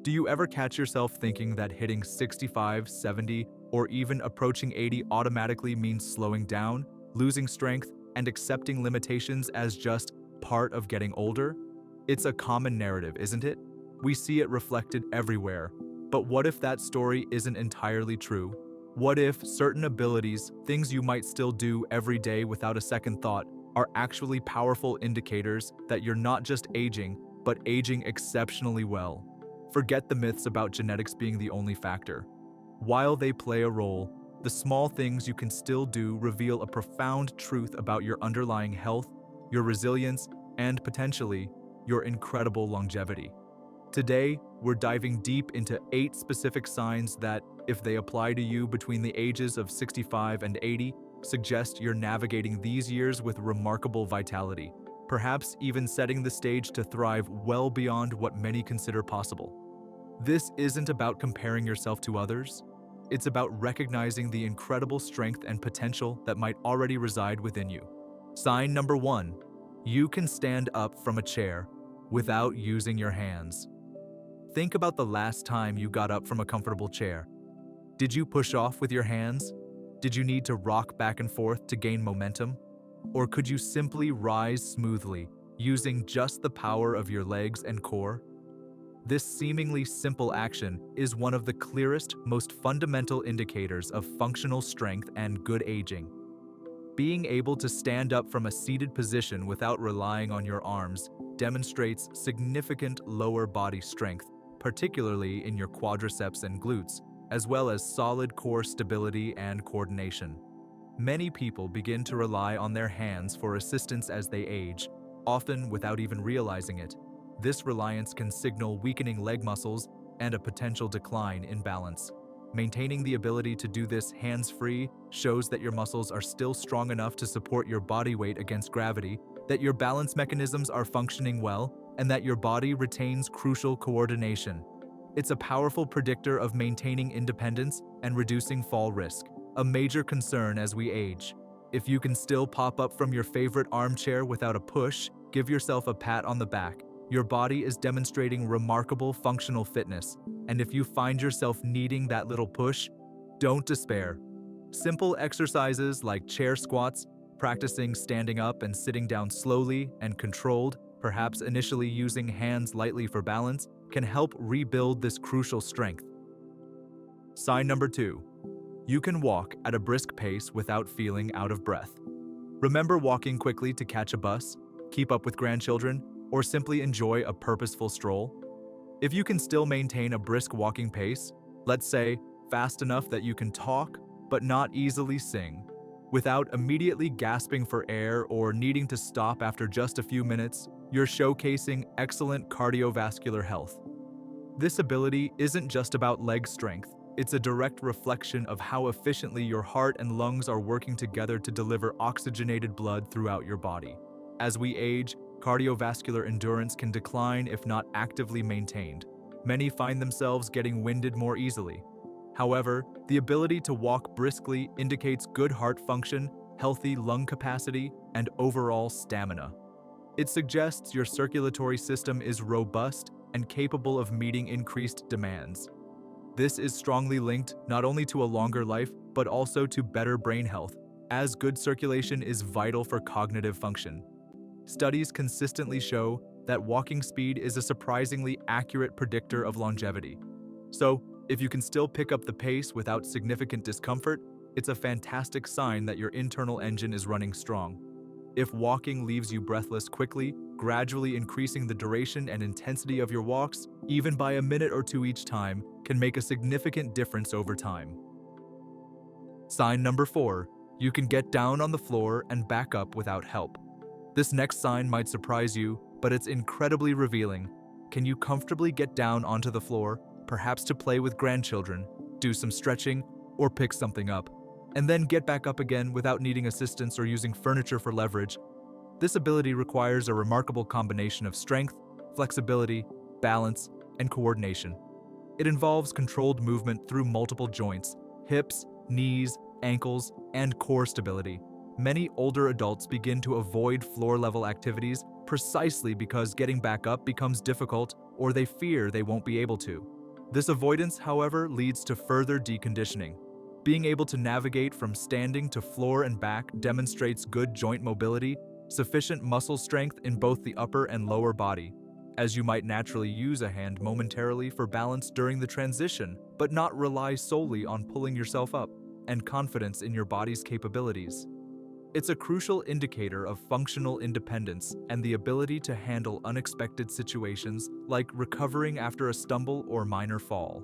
Do you ever catch yourself thinking that hitting 65, 70, or even approaching 80 automatically means slowing down, losing strength, and accepting limitations as just part of getting older? It's a common narrative, isn't it? We see it reflected everywhere. But what if that story isn't entirely true? What if certain abilities, things you might still do every day without a second thought, are actually powerful indicators that you're not just aging, but aging exceptionally well? Forget the myths about genetics being the only factor. While they play a role, the small things you can still do reveal a profound truth about your underlying health, your resilience, and potentially, your incredible longevity. Today, we're diving deep into 8 specific signs that, if they apply to you between the ages of 65 and 80, suggest you're navigating these years with remarkable vitality, perhaps even setting the stage to thrive well beyond what many consider possible. This isn't about comparing yourself to others. It's about recognizing the incredible strength and potential that might already reside within you. Sign number 1. You can stand up from a chair without using your hands. Think about the last time you got up from a comfortable chair. Did you push off with your hands? Did you need to rock back and forth to gain momentum? Or could you simply rise smoothly, using just the power of your legs and core? This seemingly simple action is one of the clearest, most fundamental indicators of functional strength and good aging. Being able to stand up from a seated position without relying on your arms demonstrates significant lower body strength, particularly in your quadriceps and glutes, as well as solid core stability and coordination. Many people begin to rely on their hands for assistance as they age, often without even realizing it. This reliance can signal weakening leg muscles and a potential decline in balance. Maintaining the ability to do this hands-free shows that your muscles are still strong enough to support your body weight against gravity, that your balance mechanisms are functioning well, and that your body retains crucial coordination. It's a powerful predictor of maintaining independence and reducing fall risk, a major concern as we age. If you can still pop up from your favorite armchair without a push, give yourself a pat on the back. Your body is demonstrating remarkable functional fitness, and if you find yourself needing that little push, don't despair. Simple exercises like chair squats, practicing standing up and sitting down slowly and controlled, perhaps initially using hands lightly for balance, can help rebuild this crucial strength. Sign number 2. You can walk at a brisk pace without feeling out of breath. Remember walking quickly to catch a bus, keep up with grandchildren, or simply enjoy a purposeful stroll? If you can still maintain a brisk walking pace, let's say fast enough that you can talk but not easily sing, without immediately gasping for air or needing to stop after just a few minutes, you're showcasing excellent cardiovascular health. This ability isn't just about leg strength, it's a direct reflection of how efficiently your heart and lungs are working together to deliver oxygenated blood throughout your body. As we age, cardiovascular endurance can decline if not actively maintained. Many find themselves getting winded more easily. However, the ability to walk briskly indicates good heart function, healthy lung capacity, and overall stamina. It suggests your circulatory system is robust and capable of meeting increased demands. This is strongly linked not only to a longer life, but also to better brain health, as good circulation is vital for cognitive function. Studies consistently show that walking speed is a surprisingly accurate predictor of longevity. So, if you can still pick up the pace without significant discomfort, it's a fantastic sign that your internal engine is running strong. If walking leaves you breathless quickly, gradually increasing the duration and intensity of your walks, even by a minute or two each time, can make a significant difference over time. Sign number 4. You can get down on the floor and back up without help. This next sign might surprise you, but it's incredibly revealing. Can you comfortably get down onto the floor, perhaps to play with grandchildren, do some stretching, or pick something up, and then get back up again without needing assistance or using furniture for leverage? This ability requires a remarkable combination of strength, flexibility, balance, and coordination. It involves controlled movement through multiple joints, hips, knees, ankles, and core stability. Many older adults begin to avoid floor-level activities precisely because getting back up becomes difficult or they fear they won't be able to. This avoidance, however, leads to further deconditioning. Being able to navigate from standing to floor and back demonstrates good joint mobility, sufficient muscle strength in both the upper and lower body, as you might naturally use a hand momentarily for balance during the transition, but not rely solely on pulling yourself up, and confidence in your body's capabilities. It's a crucial indicator of functional independence and the ability to handle unexpected situations like recovering after a stumble or minor fall.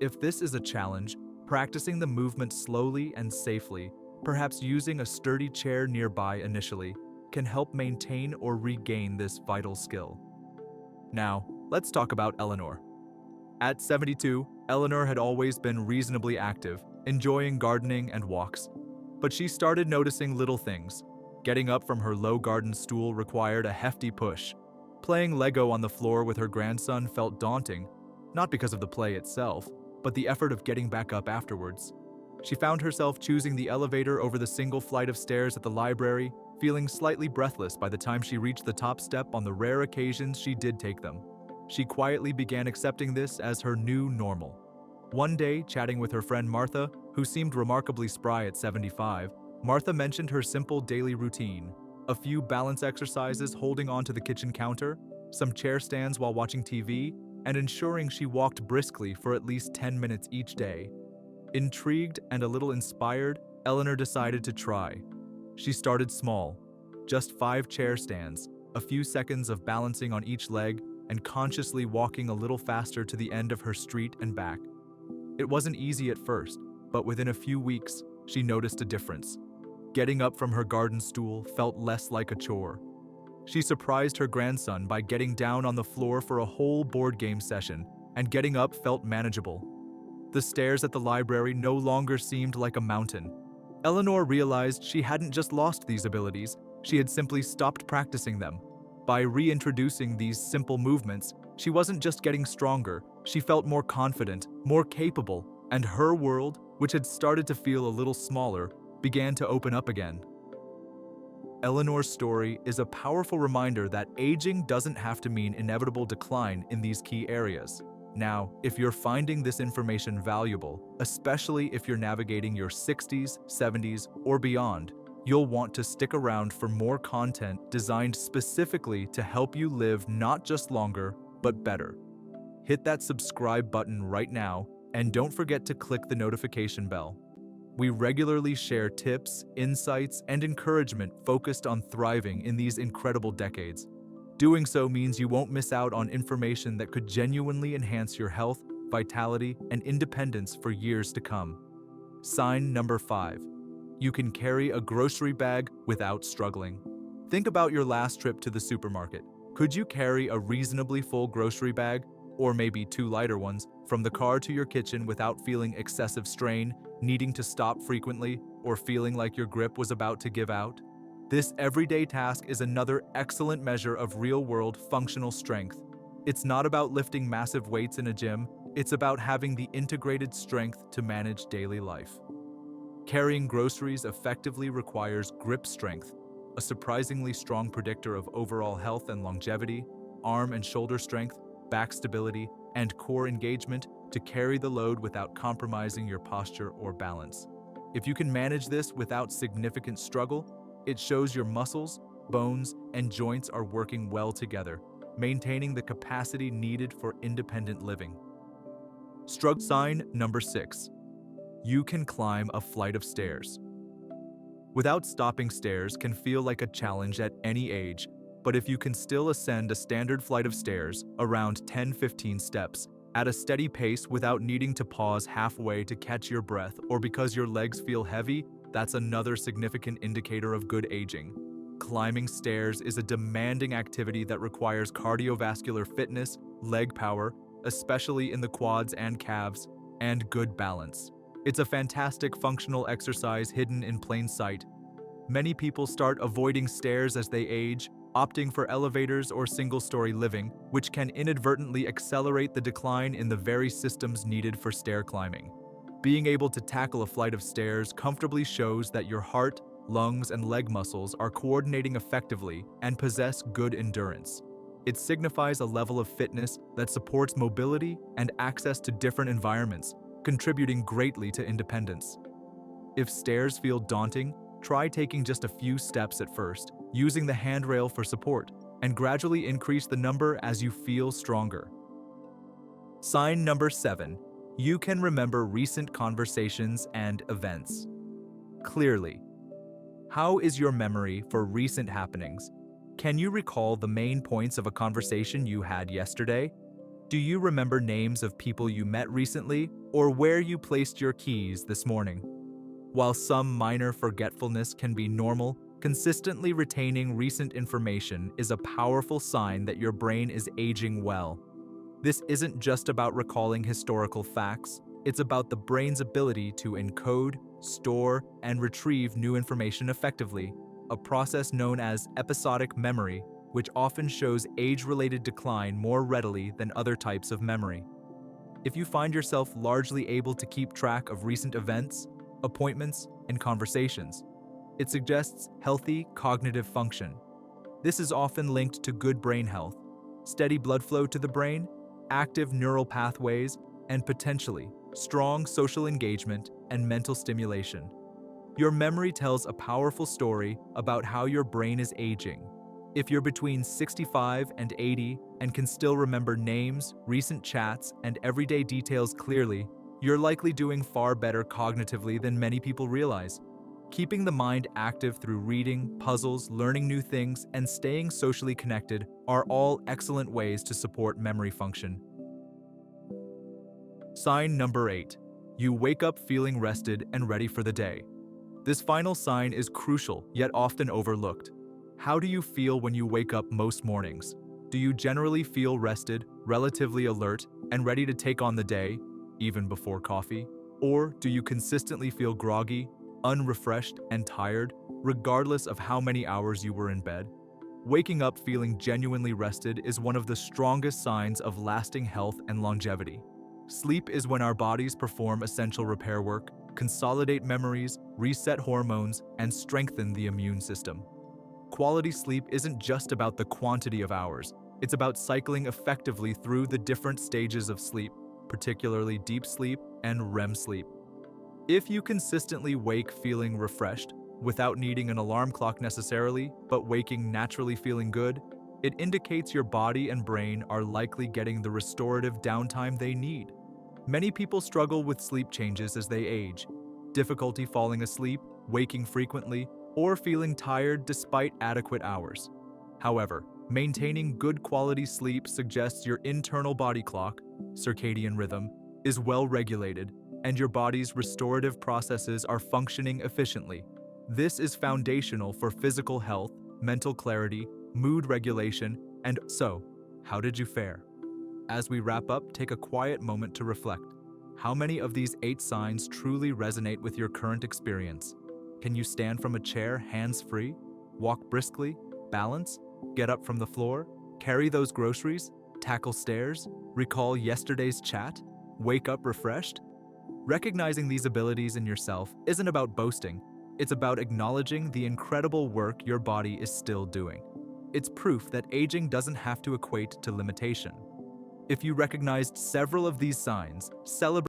If this is a challenge, practicing the movement slowly and safely, perhaps using a sturdy chair nearby initially, can help maintain or regain this vital skill. Now, let's talk about Eleanor. At 72, Eleanor had always been reasonably active, enjoying gardening and walks. But she started noticing little things. Getting up from her low garden stool required a hefty push. Playing Lego on the floor with her grandson felt daunting, not because of the play itself, but the effort of getting back up afterwards. She found herself choosing the elevator over the single flight of stairs at the library, feeling slightly breathless by the time she reached the top step on the rare occasions she did take them. She quietly began accepting this as her new normal. One day, chatting with her friend Martha, who seemed remarkably spry at 75, Martha mentioned her simple daily routine: a few balance exercises holding onto the kitchen counter, some chair stands while watching TV, and ensuring she walked briskly for at least 10 minutes each day. Intrigued and a little inspired, Eleanor decided to try. She started small, just 5 chair stands, a few seconds of balancing on each leg, and consciously walking a little faster to the end of her street and back. It wasn't easy at first, but within a few weeks, she noticed a difference. Getting up from her garden stool felt less like a chore. She surprised her grandson by getting down on the floor for a whole board game session, and getting up felt manageable. The stairs at the library no longer seemed like a mountain. Eleanor realized she hadn't just lost these abilities, she had simply stopped practicing them. By reintroducing these simple movements, she wasn't just getting stronger, she felt more confident, more capable, and her world, which had started to feel a little smaller, began to open up again. Eleanor's story is a powerful reminder that aging doesn't have to mean inevitable decline in these key areas. Now, if you're finding this information valuable, especially if you're navigating your 60s, 70s, or beyond, you'll want to stick around for more content designed specifically to help you live not just longer, but better. Hit that subscribe button right now, and don't forget to click the notification bell. We regularly share tips, insights, and encouragement focused on thriving in these incredible decades. Doing so means you won't miss out on information that could genuinely enhance your health, vitality, and independence for years to come. Sign number 5. You can carry a grocery bag without struggling. Think about your last trip to the supermarket. Could you carry a reasonably full grocery bag, or maybe 2 lighter ones, from the car to your kitchen without feeling excessive strain, needing to stop frequently, or feeling like your grip was about to give out? This everyday task is another excellent measure of real-world functional strength. It's not about lifting massive weights in a gym, it's about having the integrated strength to manage daily life. Carrying groceries effectively requires grip strength, a surprisingly strong predictor of overall health and longevity, arm and shoulder strength, back stability, and core engagement to carry the load without compromising your posture or balance. If you can manage this without significant struggle, it shows your muscles, bones, and joints are working well together, maintaining the capacity needed for independent living. Sign number 6. You can climb a flight of stairs. Without stopping, stairs can feel like a challenge at any age, but if you can still ascend a standard flight of stairs, around 10-15 steps, at a steady pace without needing to pause halfway to catch your breath or because your legs feel heavy, that's another significant indicator of good aging. Climbing stairs is a demanding activity that requires cardiovascular fitness, leg power, especially in the quads and calves, and good balance. It's a fantastic functional exercise hidden in plain sight. Many people start avoiding stairs as they age, opting for elevators or single-story living, which can inadvertently accelerate the decline in the very systems needed for stair climbing. Being able to tackle a flight of stairs comfortably shows that your heart, lungs, and leg muscles are coordinating effectively and possess good endurance. It signifies a level of fitness that supports mobility and access to different environments, contributing greatly to independence. If stairs feel daunting, try taking just a few steps at first, using the handrail for support, and gradually increase the number as you feel stronger. Sign number 7. You can remember recent conversations and events clearly. How is your memory for recent happenings? Can you recall the main points of a conversation you had yesterday? Do you remember names of people you met recently or where you placed your keys this morning? While some minor forgetfulness can be normal, consistently retaining recent information is a powerful sign that your brain is aging well. This isn't just about recalling historical facts, it's about the brain's ability to encode, store, and retrieve new information effectively, a process known as episodic memory, which often shows age-related decline more readily than other types of memory. If you find yourself largely able to keep track of recent events, appointments, and conversations, it suggests healthy cognitive function. This is often linked to good brain health, steady blood flow to the brain, active neural pathways, and potentially strong social engagement and mental stimulation. Your memory tells a powerful story about how your brain is aging. If you're between 65 and 80 and can still remember names, recent chats, and everyday details clearly, you're likely doing far better cognitively than many people realize. Keeping the mind active through reading, puzzles, learning new things, and staying socially connected are all excellent ways to support memory function. Sign number 8. You wake up feeling rested and ready for the day. This final sign is crucial, yet often overlooked. How do you feel when you wake up most mornings? Do you generally feel rested, relatively alert, and ready to take on the day, even before coffee? Or do you consistently feel groggy, unrefreshed, and tired, regardless of how many hours you were in bed? Waking up feeling genuinely rested is one of the strongest signs of lasting health and longevity. Sleep is when our bodies perform essential repair work, consolidate memories, reset hormones, and strengthen the immune system. Quality sleep isn't just about the quantity of hours, it's about cycling effectively through the different stages of sleep, particularly deep sleep and REM sleep. If you consistently wake feeling refreshed, without needing an alarm clock necessarily, but waking naturally feeling good, it indicates your body and brain are likely getting the restorative downtime they need. Many people struggle with sleep changes as they age, difficulty falling asleep, waking frequently, or feeling tired despite adequate hours. However, maintaining good quality sleep suggests your internal body clock, circadian rhythm, is well regulated, and your body's restorative processes are functioning efficiently. This is foundational for physical health, mental clarity, mood regulation, and so, how did you fare? As we wrap up, take a quiet moment to reflect. How many of these 8 signs truly resonate with your current experience? Can you stand from a chair hands-free, walk briskly, balance, get up from the floor, carry those groceries, tackle stairs, recall yesterday's chat, wake up refreshed? Recognizing these abilities in yourself isn't about boasting, it's about acknowledging the incredible work your body is still doing. It's proof that aging doesn't have to equate to limitation. If you recognized several of these signs, celebrate